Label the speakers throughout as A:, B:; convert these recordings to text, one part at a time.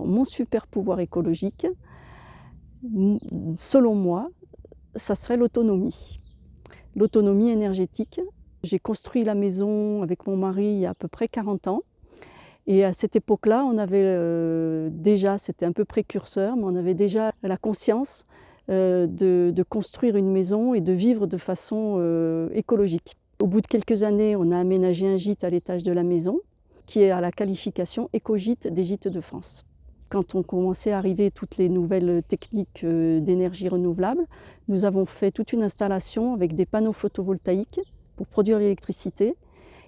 A: Alors, mon super pouvoir écologique, selon moi, ça serait l'autonomie. L'autonomie énergétique. J'ai construit la maison avec mon mari il y a à peu près 40 ans. Et à cette époque-là, on avait déjà, c'était un peu précurseur, mais on avait déjà la conscience de construire une maison et de vivre de façon écologique. Au bout de quelques années, on a aménagé un gîte à l'étage de la maison, qui est à la qualification éco-gîte des gîtes de France. Quand on commençait à arriver toutes les nouvelles techniques d'énergie renouvelable, nous avons fait toute une installation avec des panneaux photovoltaïques pour produire l'électricité.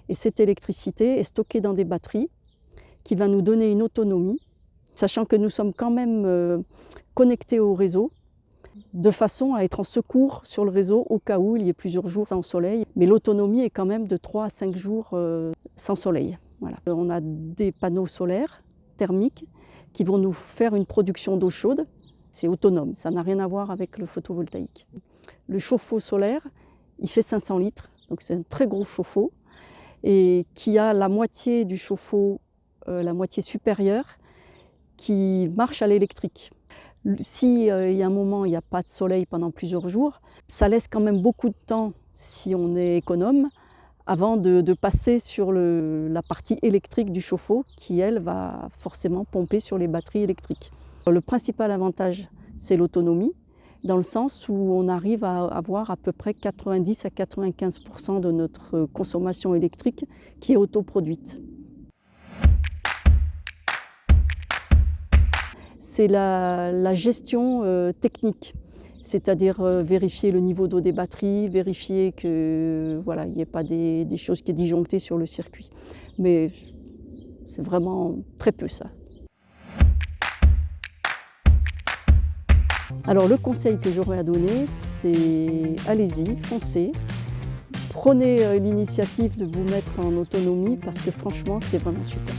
A: Et cette électricité est stockée dans des batteries qui va nous donner une autonomie, sachant que nous sommes quand même connectés au réseau, de façon à être en secours sur le réseau au cas où il y ait plusieurs jours sans soleil. Mais l'autonomie est quand même de 3 à 5 jours sans soleil. Voilà. On a des panneaux solaires thermiques qui vont nous faire une production d'eau chaude. C'est autonome, ça n'a rien à voir avec le photovoltaïque. Le chauffe-eau solaire, il fait 500 litres, donc c'est un très gros chauffe-eau, et qui a la moitié du chauffe-eau, la moitié supérieure, qui marche à l'électrique. Si il y a un moment, il n'y a pas de soleil pendant plusieurs jours, ça laisse quand même beaucoup de temps, si on est économe, avant de passer sur la partie électrique du chauffe-eau qui, elle, va forcément pomper sur les batteries électriques. Le principal avantage, c'est l'autonomie, dans le sens où on arrive à avoir à peu près 90 à 95% de notre consommation électrique qui est autoproduite. C'est la gestion technique. C'est-à-dire vérifier le niveau d'eau des batteries, vérifier qu'il n'y ait pas des choses qui sont disjonctées sur le circuit. Mais c'est vraiment très peu ça. Alors le conseil que j'aurais à donner, c'est allez-y, foncez. Prenez l'initiative de vous mettre en autonomie parce que franchement, c'est vraiment super.